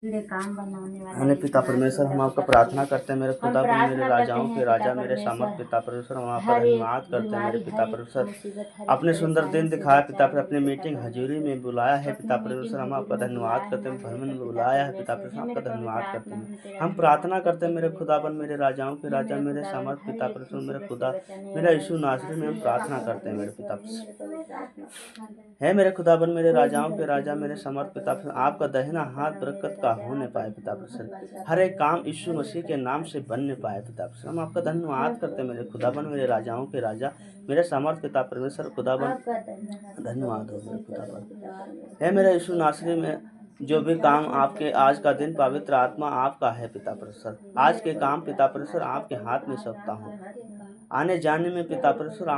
काम बनाने वाला हमें पिता परमेश्वर हम आपका प्रार्थना करते हैं मेरे खुदाबंद मेरे राजाओं के राजा मेरे सामर्थ पिता परमेश्वर हम आपका धन्यवाद करते हैं मेरे पिता परमेश्वर अपने सुंदर दिन दिखाया पिता पर अपने मीटिंग हजूरी में बुलाया है पिता परमेश्वर हम आपका धन्यवाद करते हैं भ्रमण में बुलाया है पिता परमेश्वर आपका धन्यवाद करते हैं हम प्रार्थना करते हैं मेरे खुदाबंद मेरे राजाओं के राजा मेरे सामर्थ पिता परमेश्वर मेरे खुदा मेरा यीशु नासरी में हम प्रार्थना करते हैं मेरे पिता है मेरे खुदाबंद मेरे राजाओं के राजा मेरे समर्थ पिता आपका दाहिना हाथ बरकत का होने पाए पिता परमेश्वर हर एक काम यीशु मसीह के नाम से बनने पाए पिता परमेश्वर हम आपका धन्यवाद करते हैं मेरे खुदाबंद मेरे राजाओं के राजा मेरे समर्थ पिता परमेश्वर खुदाबंद धन्यवाद हो मेरे खुदाबंद है मेरे यीशु नासरी में जो भी काम आपके आज का दिन पवित्र आत्मा आपका है पिता परमेश्वर आज के काम पिता परमेश्वर आपके हाथ में सौंपता हूँ आने जाने में पिता परमेश्वर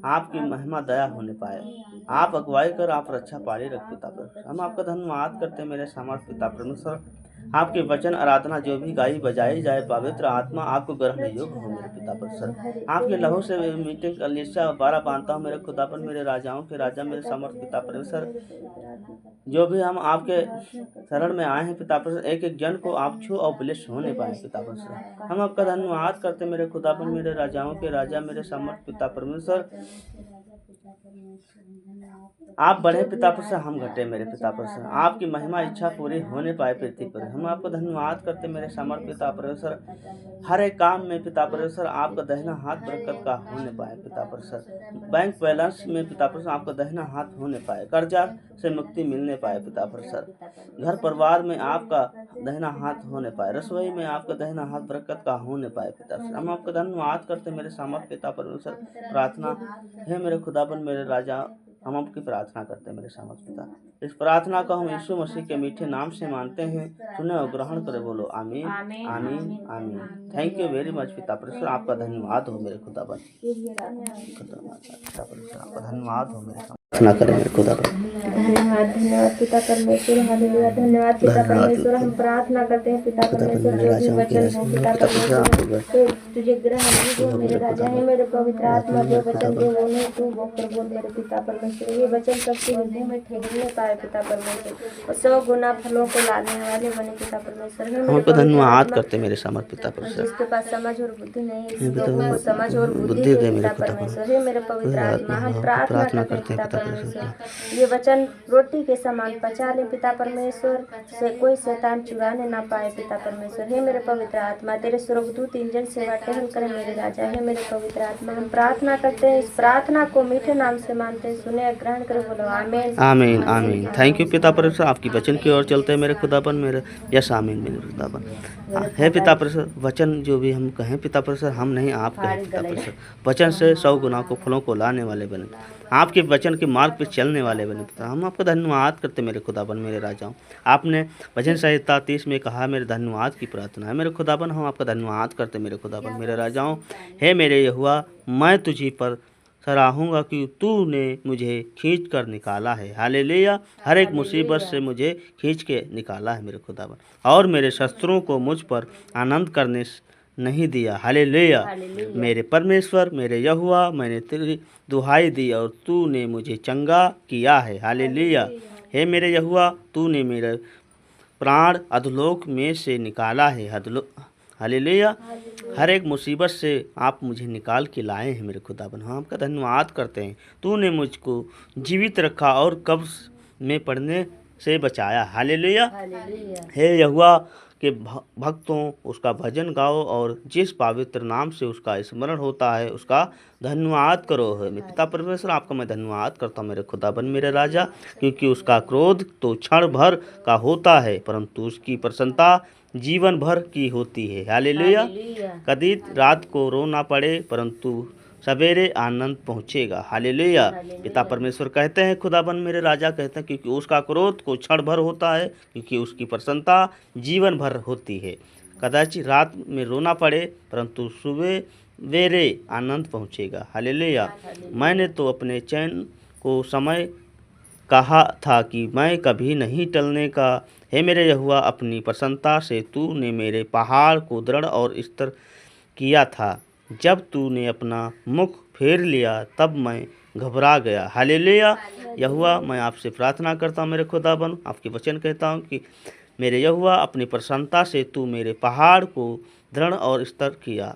आपकी महिमा दया होने पाए आप अगुवाई कर आप रक्षा पारी रख पिता परमेश्वर हम आपका धन्यवाद करते हैं मेरे समर्थ पिता परमेश्वर आपके वचन आराधना जो भी गाई बजाई जाए पवित्र आत्मा आपको ग्रहण योग्य हो मेरे पिता परमेश्वर आपके लहू से मीटिंग का लिस्सा 12 बांधता हूँ मेरे खुदापन मेरे राजाओं के राजा मेरे समर्थ पिता परमेश्वर जो भी हम आपके शरण में आए हैं पिता परमेश्वर एक एक जन को आप छू और ब्लेस होने पाए पिता परमेश्वर हम आपका धन्यवाद करते मेरे खुदापन मेरे राजाओं के राजा मेरे समर्थ पिता परमेश्वर आप बढ़े पिता परमेश्वर हम घटे मेरे पिता परमेश्वर आपकी महिमा इच्छा पूरी होने पाए पृथ्वी पर हम आपको धन्यवाद करते मेरे समर्थ पिता परमेश्वर हर एक काम में पिता परमेश्वर आपका दाहिना हाथ बरकत का होने पाए पिता परमेश्वर बैंक बैलेंस में पिता परमेश्वर आपका दाहिना हाथ होने पाए कर्जा से मुक्ति मिलने पाए पिता परमेश्वर घर परिवार में आपका दाहिना हाथ होने पाए रसोई में आपका दाहिना हाथ बरकत का होने पाए पिता परमेश्वर हम आपका धन्यवाद करते मेरे समर्थ पिता परमेश्वर प्रार्थना है मेरे खुदाबंद मेरे राजा हम आपकी प्रार्थना करते हैं मेरे समर्थ पिता इस प्रार्थना को हम यीशु मसीह के मीठे नाम से मानते हैं सुने और ग्रहण करे बोलो आमीन आमीन आमीन थैंक यू वेरी मच पिता परमेश्वर आपका धन्यवाद हो मेरे खुदाबंद पिता परमेश्वर आपका धन्यवाद हो मेरे प्रार्थना करें मेरे खुदाबंद धन्यवाद धन्यवाद पिता परमेश्वर हालेलुया धन्यवाद पिता परमेश्वर हम प्रार्थना करते हैं पिता परमेश्वर जो भी वचन है पिता परमेश्वर तुझे ग्रहण हो मेरे राजा है मेरे पवित्र आत्मा जो वचन दे वो नहीं तू वो कर बोल मेरे पिता परमेश्वर ये वचन सबके हृदय में ठहरने पाए पिता परमेश्वर और 100 गुना फलों को लाने वाले बने पिता परमेश्वर हम आपका धन्यवाद करते मेरे समर्थ पिता परमेश्वर जिसके पास समझ और बुद्धि नहीं है समझ और बुद्धि दे पिता परमेश्वर हे मेरे पवित्र आत्मा हम प्रार्थना करते हैं पिता परमेश्वर ये वचन रोटी के समान पचा ले पिता परमेश्वर से कोई शैतान चुराने ना पाए पिता परमेश्वर हे मेरे पवित्र आत्मा तेरे स्वर्गदूत इंजन सेवा टहल करे मेरे राजा है मेरे पवित्र आत्मा हम प्रार्थना करते हैं इस प्रार्थना को मीठे नाम से मानते हैं सुने और ग्रहण करे बोलो आमीन आमीन आमीन थैंक यू पिता परमेश्वर आपकी वचन की ओर चलते हैं मेरे खुदापन मेरे यस आमीन मेरे खुदापन है पिता परमेश्वर वचन जो भी हम कहें पिता परमेश्वर हम नहीं आप कहें पिता परमेश्वर वचन से 100 गुना को फलों को लाने वाले बने आपके वचन के मार्ग पर चलने वाले बने पिता हम आपका धन्यवाद करते मेरे खुदाबन मेरे राजाओं आपने भजन संहिता 30 में कहा मेरे धन्यवाद की प्रार्थना है मेरे खुदाबन हम आपका धन्यवाद करते मेरे खुदाबन मेरे राजाओं हे मेरे यहोवा मैं तुझी पर सराहूँगा कि तूने मुझे खींच कर निकाला है हालेलुया हर एक मुसीबत से मुझे खींच के निकाला है मेरे खुदाबन और मेरे शस्त्रों को मुझ पर आनंद करने नहीं दिया हालेलुया मेरे परमेश्वर मेरे यहोवा मैंने तेरी दुहाई दी और तूने मुझे चंगा किया है हालेलुया हे मेरे यहोवा तूने मेरे प्राण अधोलोक में से निकाला है हालेलुया हर एक मुसीबत से आप मुझे निकाल के लाए हैं मेरे खुदाबन हम आपका धन्यवाद करते हैं तूने मुझको जीवित रखा और कब्ज में पड़ने से बचाया हालेलुया हे यहोवा के भक्तों उसका भजन गाओ और जिस पवित्र नाम से उसका स्मरण होता है उसका धन्यवाद करो है मैं पिता परमेश्वर आपका मैं धन्यवाद करता हूँ मेरे खुदाबन मेरे राजा क्योंकि उसका क्रोध तो क्षण भर का होता है परंतु उसकी प्रसन्नता जीवन भर की होती है हालेलुया कभी रात को रो ना पड़े परंतु सवेरे आनंद पहुँचेगा हालेलुया पिता परमेश्वर कहते हैं खुदाबन मेरे राजा कहते हैं क्योंकि उसका क्रोध को क्षण भर होता है क्योंकि उसकी प्रसन्नता जीवन भर होती है कदाचित रात में रोना पड़े परंतु सवेरे आनंद पहुँचेगा हालेलुया मैंने तो अपने चैन को समय कहा था कि मैं कभी नहीं टलने का हे मेरे यहोवा अपनी प्रसन्नता से तूने मेरे पहाड़ को दृढ़ और स्थिर किया था जब तूने अपना मुख फेर लिया तब मैं घबरा गया हालेलुया यहोवा मैं आपसे प्रार्थना करता हूँ मेरे खुदाबन आपके वचन कहता हूँ कि मेरे यहोवा, अपनी प्रसन्नता से तू मेरे पहाड़ को दृढ़ और स्थिर किया।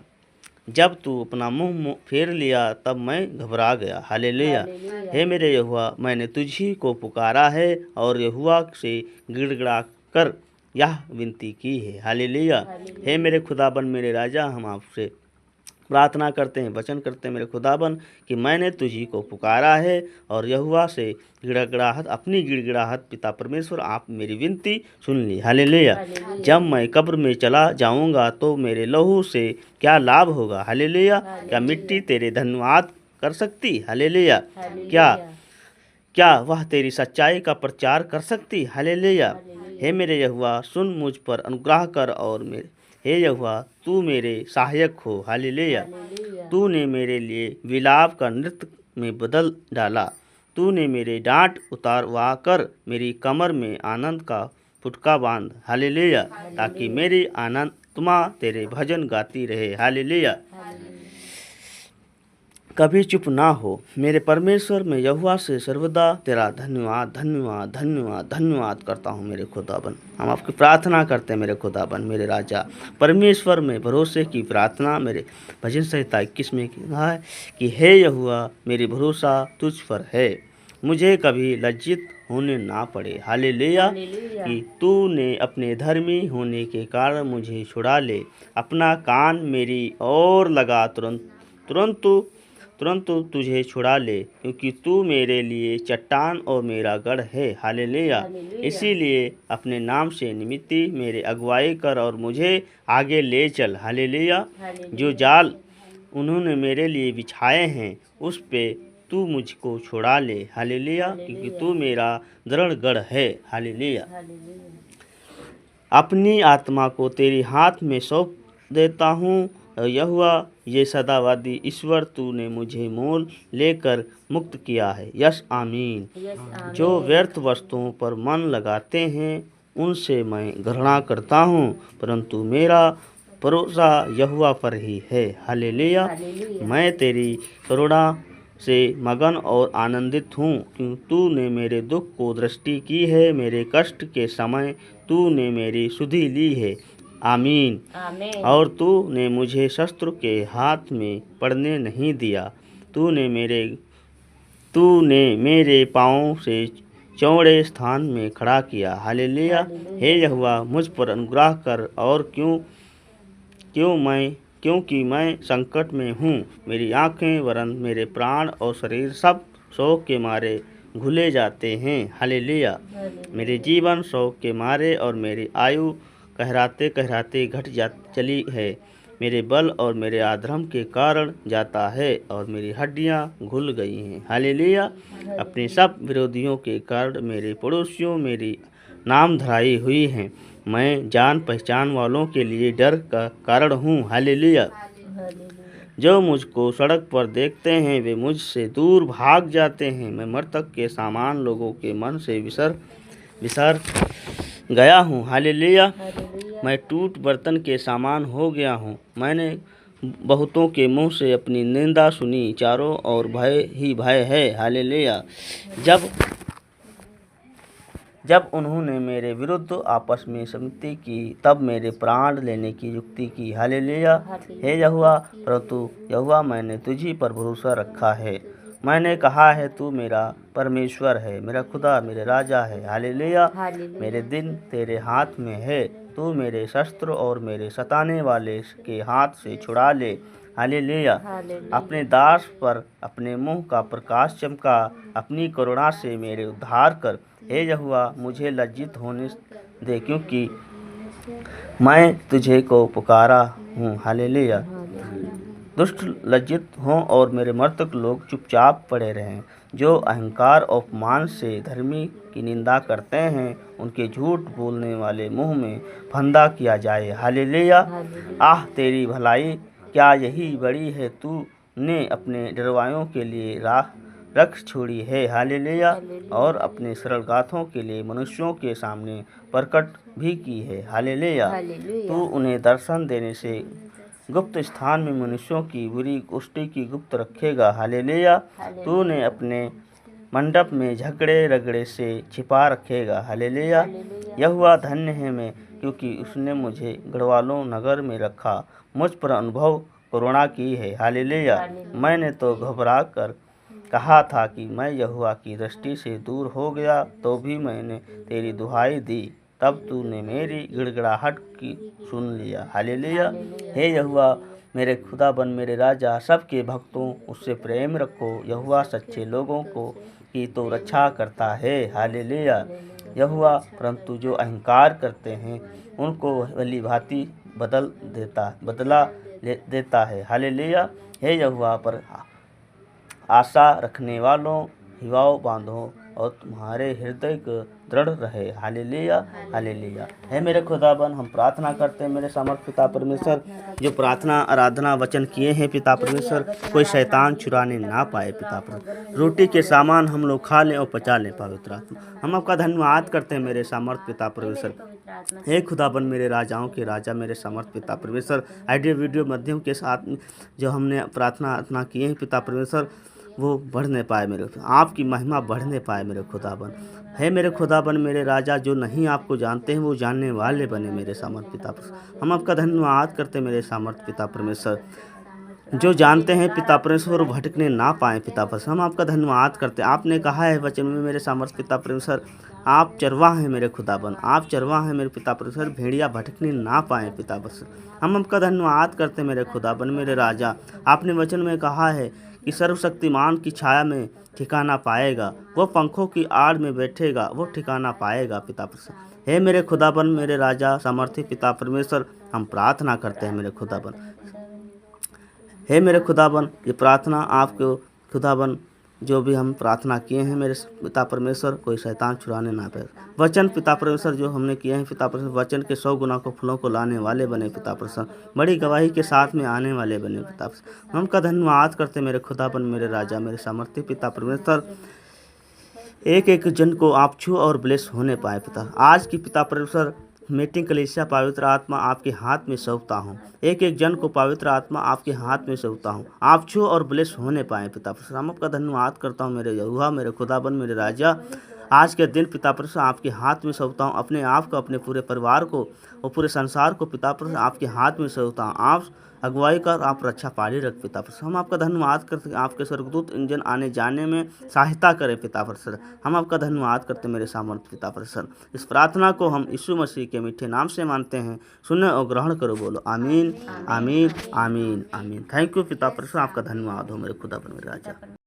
जब तू अपना मुंह फेर लिया तब मैं घबरा गया। हालेलुया। हे मेरे यहोवा, मैंने तुझी को पुकारा है और यहोवा से गिड़गिड़ा कर यह विनती की है। हालेलुया। हे मेरे खुदाबन, मेरे राजा, हम आपसे प्रार्थना करते हैं, वचन करते हैं मेरे खुदाबन कि मैंने तुझी को पुकारा है और यहोवा से गिड़गिड़ाहट, अपनी गिड़गिड़ाहट पिता परमेश्वर आप मेरी विनती सुन ली। हालेलुया। जब मैं कब्र में चला जाऊंगा तो मेरे लहू से क्या लाभ होगा। हालेलुया। क्या मिट्टी तेरे धन्यवाद कर सकती। हालेलुया। क्या वह तेरी सच्चाई का प्रचार कर सकती। हालेलुया। हे मेरे यहोवा, सुन मुझ पर अनुग्रह कर और मेरे हे यहोवा, तू मेरे सहायक हो। हालेलुया। तूने मेरे लिए विलाप का नृत्य में बदल डाला। तूने मेरे डांट उतारवा कर मेरी कमर में आनंद का फुटका बांध। हालेलुया। ताकि मेरी आत्मा तेरे भजन गाती रहे। हालेलुया। कभी चुप ना हो। मेरे परमेश्वर, मैं यहोवा से सर्वदा तेरा धन्यवाद धन्यवाद धन्यवाद धन्यवाद करता हूँ मेरे खुदाबन। हम आपकी प्रार्थना करते हैं मेरे खुदाबन, मेरे राजा परमेश्वर में भरोसे की प्रार्थना मेरे भजन संहिता 21 में कहा है कि हे यहोवा, मेरी भरोसा तुझ पर है, मुझे कभी लज्जित होने ना पड़े। हालेलुया। कि तूने अपने धर्मी होने के कारण मुझे छुड़ा ले, अपना कान मेरी ओर लगा, तुरंत तुझे छुड़ा ले, क्योंकि तू मेरे लिए चट्टान और मेरा गढ़ है। हालेलुया। इसीलिए अपने नाम से निमित्त मेरे अगुवाई कर और मुझे आगे ले चल। हालेलुया। जो जाल उन्होंने मेरे लिए बिछाए हैं उस पे तू मुझको छुड़ा ले। हालेलुया। क्योंकि तू मेरा दृढ़ गढ़ है। हालेलुया। अपनी आत्मा को तेरी हाथ में सौंप देता हूँ यहोवा, ये सदावादी ईश्वर, तूने मुझे मोल लेकर मुक्त किया है। यस आमीन। जो व्यर्थ वस्तुओं पर मन लगाते हैं उनसे मैं घृणा करता हूँ, परंतु मेरा भरोसा यहोवा पर ही है। हालेलुया। मैं तेरी करुणा से मगन और आनंदित हूँ, क्योंकि तूने मेरे दुख को दृष्टि की है, मेरे कष्ट के समय तूने मेरी सुधि ली है। आमीन। और तूने मुझे शत्रु के हाथ में पड़ने नहीं दिया। तूने मेरे पाँव से चौड़े स्थान में खड़ा किया। हालेलुया। हे यहोवा, मुझ पर अनुग्रह कर और क्योंकि मैं संकट में हूँ। मेरी आँखें वरन मेरे प्राण और शरीर सब शोक के मारे घुले जाते हैं। हालेलुया। मेरे जीवन शोक के मारे और मेरी आयु कहराते कहराते चली है। मेरे बल और मेरे अधर्म के कारण जाता है और मेरी हड्डियां घुल गई हैं। हालेलुया। अपने सब विरोधियों के कारण मेरे पड़ोसियों मेरी नाम धराई हुई हैं। मैं जान पहचान वालों के लिए डर का कारण हूँ। हालेलुया। जो मुझको सड़क पर देखते हैं वे मुझसे दूर भाग जाते हैं। मैं मृतक के समान लोगों के मन से विसर गया हूँ। हालेलुया। मैं टूट बर्तन के समान हो गया हूँ। मैंने बहुतों के मुंह से अपनी निंदा सुनी, चारों ओर भय ही भय है। हालेलुया। जब उन्होंने मेरे विरुद्ध आपस में सम्मति की तब मेरे प्राण लेने की युक्ति की। हालेलुया। हे यहोवा, परंतु यहोवा, मैंने तुझी पर भरोसा रखा है। मैंने कहा है तू मेरा परमेश्वर है, मेरा खुदा, मेरे राजा है। हालेलुया। मेरे दिन तेरे हाथ में है, तू मेरे शस्त्र और मेरे सताने वाले के हाथ से छुड़ा ले। हालेलुया। अपने दास पर अपने मुंह का प्रकाश चमका, अपनी करुणा से मेरे उद्धार कर। हे यहोवा, मुझे लज्जित होने दे, क्योंकि मैं तुझे को पुकारा हूँ। हालेलुया। दुष्ट लज्जित हों और मेरे मृतक लोग चुपचाप पड़े रहें। जो अहंकार और अपमान से धर्मी की निंदा करते हैं उनके झूठ बोलने वाले मुंह में फंदा किया जाए। हालेलुया। आह, तेरी भलाई क्या यही बड़ी है, तूने अपने डरवायों के लिए रख छोड़ी है। हालेलुया। और अपने सरल गाथों के लिए मनुष्यों के सामने प्रकट भी की है। हालेलुया। तू उन्हें दर्शन देने से गुप्त स्थान में मनुष्यों की बुरी गोष्ठी की गुप्त रखेगा। हालेलुया। तूने अपने मंडप में झगड़े रगड़े से छिपा रखेगा। हालेलुया। यहोवा धन्य है मैं, क्योंकि उसने मुझे गढ़वालों नगर में रखा, मुझ पर अनुभव करुणा की है। हालेलुया। मैंने तो घबरा कर कहा था कि मैं यहोवा की दृष्टि से दूर हो गया, तो भी मैंने तेरी दुहाई दी, तब तूने मेरी गिड़गिड़ाहट की सुन लिया। हालेलुया। हे यहोवा मेरे खुदाबन मेरे राजा, सबके भक्तों उससे प्रेम रखो। यहोवा सच्चे लोगों को की तो रक्षा करता है। हालेलुया। यहोवा परंतु जो अहंकार करते हैं उनको भली भांति बदला देता है। हालेलुया। हे यहोवा पर आशा रखने वालों, हिवाव बांधो और तुम्हारे हृदय को दृढ़ रहे। हालेलुया। हालेलुया। हे मेरे खुदाबन, हम प्रार्थना करते हैं मेरे समर्थ पिता परमेश्वर, जो प्रार्थना आराधना वचन किए हैं पिता परमेश्वर, कोई शैतान चुराने ना पाए पिता परमेश्वर। रोटी के सामान हम लोग खा लें और पचा लें पवित्र आत्मा। हम आपका धन्यवाद करते हैं मेरे समर्थ पिता परमेश्वर। हे खुदाबन मेरे राजाओं के राजा, मेरे समर्थ पिता परमेश्वर, ऑडियो वीडियो माध्यम के साथ जो हमने प्रार्थना किए हैं पिता परमेश्वर, वो बढ़ने पाए मेरे, आपकी महिमा बढ़ने पाए मेरे खुदाबन। है मेरे खुदाबन मेरे राजा, जो नहीं आपको जानते हैं वो जानने वाले बने मेरे सामर्थ पिता परमेश्वर। हम आपका धन्यवाद करते मेरे सामर्थ पिता परमेश्वर, जो जानते हैं पिता परमेश्वर वो भटकने ना पाए पिता परमेश्वर। हम आपका धन्यवाद करते हैं। आपने कहा है वचन में मेरे सामर्थ पिता परमेश्वर, आप चरवाह हैं मेरे खुदाबन, आप चरवाह हैं मेरे पिता परमेश्वर, भेड़िया भटकने ना पाए पिता परमेश्वर। हम आपका धन्यवाद करते हैं मेरे खुदाबन मेरे राजा। आपने वचन में कहा है कि सर्वशक्तिमान की छाया में ठिकाना पाएगा, वो पंखों की आड़ में बैठेगा, वो ठिकाना पाएगा पिता परमेश्वर। हे मेरे खुदाबन मेरे राजा सामर्थी पिता परमेश्वर, हम प्रार्थना करते हैं मेरे खुदाबन। हे मेरे खुदाबन, ये प्रार्थना आपको खुदाबन जो भी हम प्रार्थना किए हैं मेरे पिता परमेश्वर, कोई शैतान चुराने ना पाए। वचन पिता परमेश्वर जो हमने किए हैं पिता परमेश्वर, वचन के 100 गुना को फलों को लाने वाले बने पिता परमेश्वर, बड़ी गवाही के साथ में आने वाले बने पिता परमेश्वर। हम का धन्यवाद करते मेरे खुदाबन मेरे राजा मेरे सामर्थ्य पिता परमेश्वर। एक एक जन को आप छू और ब्लेस होने पाए पिता। आज की पिता परमेश्वर मीटिंग कलीसिया पवित्र आत्मा आपके हाथ में सौंपता हूँ, एक एक जन को पवित्र आत्मा आपके हाथ में सौंपता हूँ, आप छू और ब्लेस होने पाए पिता परमेश्वर। हम आपका धन्यवाद करता हूँ मेरे यहोवा मेरे खुदाबन मेरे राजा। आज के दिन पिता परमेश्वर आपके हाथ में सौंपता हूँ, अपने आप को, अपने पूरे परिवार को और पूरे संसार को पिता परमेश्वर आपके हाथ में सौंपता हूँ। आप अगुवाई कर, आप रक्षा पाली रख पिता परमेश्वर। हम आपका धन्यवाद करते हैं, आपके स्वर्गदूत इंजन आने जाने में सहायता करें पिता परमेश्वर। हम आपका धन्यवाद करते हैं मेरे सामर्थ पिता परमेश्वर। इस प्रार्थना को हम यीशु मसीह के मीठे नाम से मानते हैं, सुने और ग्रहण करो, बोलो आमीन आमीन आमीन आमीन। थैंक यू पिता परमेश्वर, आपका धन्यवाद हो मेरे खुदा मेरे राजा।